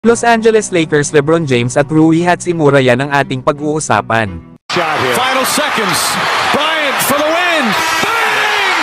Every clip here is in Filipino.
Los Angeles Lakers LeBron James at Rui Hachimura, yan ang ating pag-uusapan. Final seconds. Bryant for the win. Bang!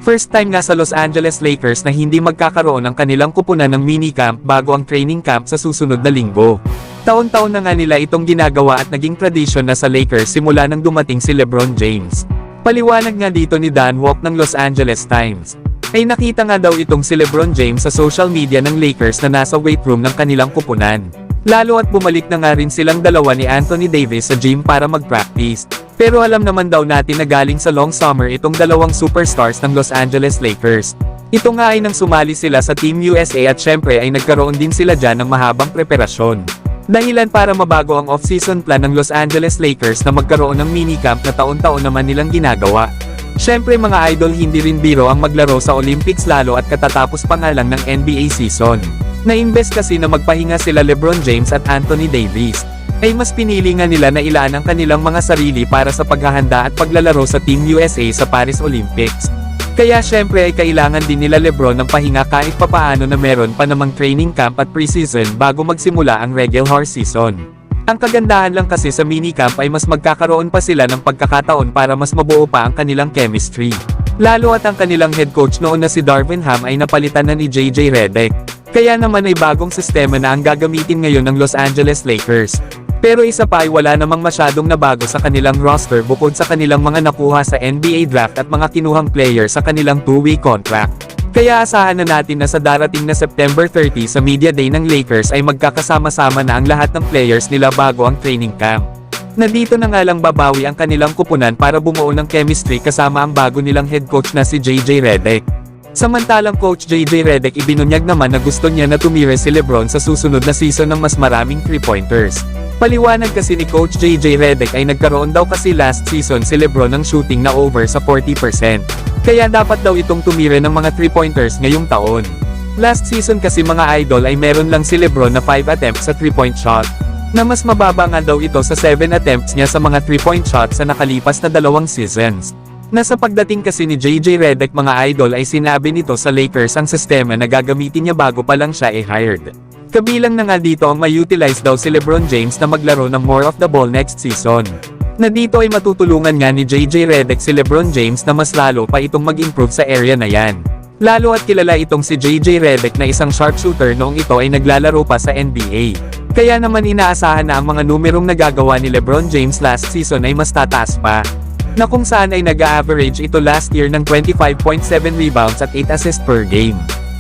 First time nga sa Los Angeles Lakers na hindi magkakaroon ng kanilang kupunan ng minicamp bago ang training camp sa susunod na linggo. Taon-taon na nga nila itong ginagawa at naging tradisyon na sa Lakers simula nang dumating si LeBron James. Paliwanag nga dito ni Dan Walk ng Los Angeles Times. Ay nakita nga daw itong si LeBron James sa social media ng Lakers na nasa weight room ng kanilang kupunan. Lalo at bumalik na nga rin silang dalawa ni Anthony Davis sa gym para mag-practice. Pero alam naman daw natin na galing sa long summer itong dalawang superstars ng Los Angeles Lakers. Ito nga ay nang sumali sila sa Team USA at syempre ay nagkaroon din sila dyan ng mahabang preparasyon. Dahilan para mabago ang off-season plan ng Los Angeles Lakers na magkaroon ng minicamp na taon-taon naman nilang ginagawa. Syempre mga idol, hindi rin biro ang maglaro sa Olympics lalo at katatapos pa nga lang ng NBA season. Na-invest kasi na magpahinga sila LeBron James at Anthony Davis. Ay mas pinili nga nila na ilaan ang kanilang mga sarili para sa paghahanda at paglalaro sa Team USA sa Paris Olympics. Kaya syempre ay kailangan din nila LeBron ng pahinga kahit papaano na meron pa namang training camp at preseason bago magsimula ang regular season. Ang kagandahan lang kasi sa minicamp ay mas magkakaroon pa sila ng pagkakataon para mas mabuo pa ang kanilang chemistry. Lalo at ang kanilang head coach noon na si Darvin Ham ay napalitan na ni JJ Redick. Kaya naman ay bagong sistema na ang gagamitin ngayon ng Los Angeles Lakers. Pero isa pa ay wala namang masyadong nabago sa kanilang roster bukod sa kanilang mga nakuha sa NBA draft at mga kinuhang player sa kanilang 2-way contract. Kaya asahan na natin na sa darating na September 30 sa Media Day ng Lakers ay magkakasama-sama na ang lahat ng players nila bago ang training camp. Na dito na nga lang babawi ang kanilang kupunan para bumuo ng chemistry kasama ang bago nilang head coach na si JJ Redick. Samantalang Coach JJ Redick ibinunyag naman na gusto niya na tumira si LeBron sa susunod na season ng mas maraming 3-pointers. Paliwanag kasi ni Coach JJ Redick ay nagkaroon daw kasi last season si LeBron ng shooting na over sa 40%. Kaya dapat daw itong tumira ng mga 3-pointers ngayong taon. Last season kasi mga idol ay meron lang si LeBron na 5 attempts sa 3-point shot. Na mas mababa nga daw ito sa 7 attempts niya sa mga 3-point shots sa nakalipas na 2 seasons. Nasa pagdating kasi ni JJ Redick mga idol ay sinabi nito sa Lakers ang sistema na gagamitin niya bago pa lang siya hired. Kabilang na nga dito ang ma-utilize daw si LeBron James na maglaro ng more of the ball next season. Na dito ay matutulungan nga ni JJ Redick si LeBron James na mas lalo pa itong mag-improve sa area na yan. Lalo at kilala itong si JJ Redick na isang sharpshooter noong ito ay naglalaro pa sa NBA. Kaya naman inaasahan na ang mga numerong nagagawa ni LeBron James last season ay mas tataas pa. Na kung saan ay nag-average ito last year ng 25.7 rebounds at 8 assists per game.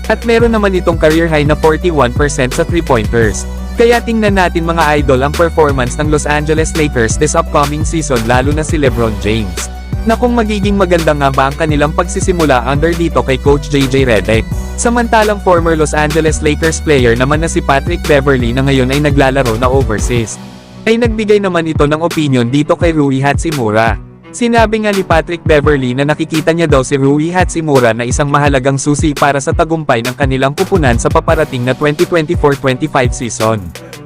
At meron naman itong career high na 41% sa 3-pointers. Kaya tingnan natin mga idol ang performance ng Los Angeles Lakers this upcoming season lalo na si LeBron James. Na kung magiging maganda nga ba ang kanilang pagsisimula under dito kay Coach JJ Redick. Samantalang former Los Angeles Lakers player naman na si Patrick Beverley na ngayon ay naglalaro na overseas. Ay nagbigay naman ito ng opinion dito kay Rui Hachimura. Sinabi nga ni Patrick Beverley na nakikita niya daw si Rui Hachimura na isang mahalagang susi para sa tagumpay ng kanilang kupunan sa paparating na 2024-25 season.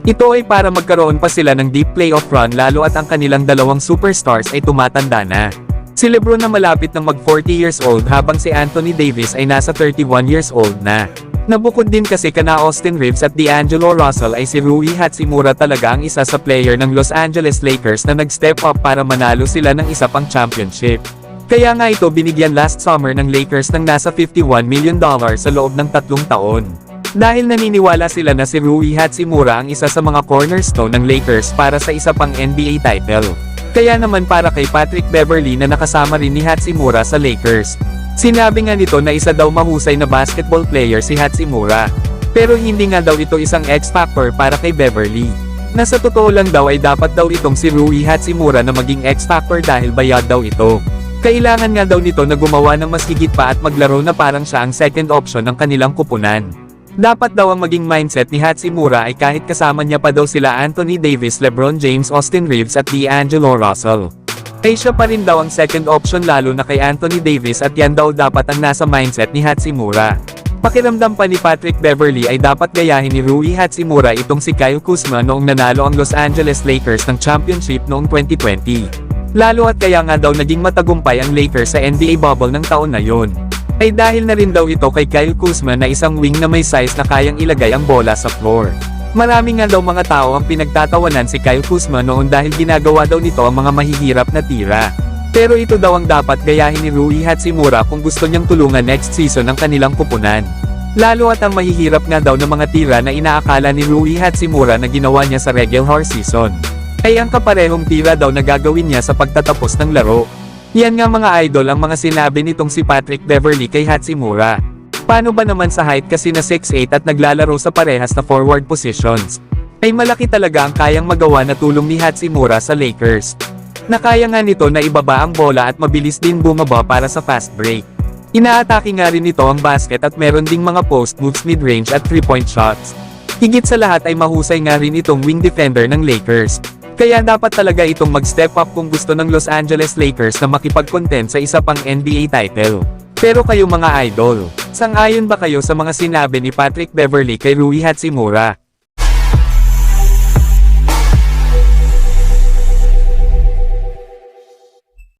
Ito ay para magkaroon pa sila ng deep playoff run lalo at ang kanilang dalawang superstars ay tumatanda na. Si LeBron na malapit ng mag 40 years old habang si Anthony Davis ay nasa 31 years old na. Nabukod din kasi kana Austin Reeves at D'Angelo Russell ay si Rui Hachimura talaga ang isa sa player ng Los Angeles Lakers na nag-step up para manalo sila ng isa pang championship. Kaya nga ito binigyan last summer ng Lakers ng nasa $51 million sa loob ng 3 taon. Dahil naniniwala sila na si Rui Hachimura ang isa sa mga cornerstone ng Lakers para sa isa pang NBA title. Kaya naman para kay Patrick Beverley na nakasama rin ni Hachimura sa Lakers. Sinabi nga nito na isa daw mahusay na basketball player si Hachimura. Pero hindi nga daw ito isang X-factor para kay Beverley. Na sa totoo lang daw ay dapat daw itong si Rui Hachimura na maging X-factor dahil bayad daw ito. Kailangan nga daw nito na gumawa ng mas higit pa at maglaro na parang siya ang second option ng kanilang kupunan. Dapat daw ang maging mindset ni Hachimura ay kahit kasama niya pa daw sila Anthony Davis, LeBron James, Austin Reeves at D'Angelo Russell. Ay siya pa rin daw ang second option lalo na kay Anthony Davis at yan daw dapat ang nasa mindset ni Hachimura. Pakiramdam pa ni Patrick Beverley ay dapat gayahin ni Rui Hachimura itong si Kyle Kuzma noong nanalo ang Los Angeles Lakers ng championship noong 2020. Lalo at kaya nga daw naging matagumpay ang Lakers sa NBA bubble ng taon na yon. ay dahil na rin daw ito kay Kyle Kuzma na isang wing na may size na kayang ilagay ang bola sa floor. Marami nga daw mga tao ang pinagtatawanan si Kyle Kuzma noon dahil ginagawa daw nito ang mga mahihirap na tira. Pero ito daw ang dapat gayahin ni Rui Hachimura kung gusto niyang tulungan next season ang kanilang kupunan. Lalo at ang mahihirap nga daw ng mga tira na inaakala ni Rui Hachimura na ginawa niya sa regular season, ay ang kaparehong tira daw na gagawin niya sa pagtatapos ng laro. Yan nga mga idol ang mga sinabi nitong si Patrick Beverley kay Hachimura. Paano ba naman sa height kasi na 6'8" at naglalaro sa parehas na forward positions? Ay malaki talaga ang kayang magawa na tulong ni Hachimura sa Lakers. Na kaya nga nito na ibaba ang bola at mabilis din bumaba para sa fast break. Inaatake nga rin nito ang basket at meron ding mga post moves mid-range at 3-point shots. Higit sa lahat ay mahusay nga rin itong wing defender ng Lakers. Kaya dapat talaga itong mag-step up kung gusto ng Los Angeles Lakers na makipag-contend sa isa pang NBA title. Pero kayo mga idol, sang-ayon ba kayo sa mga sinabi ni Patrick Beverley kay Rui Hachimura?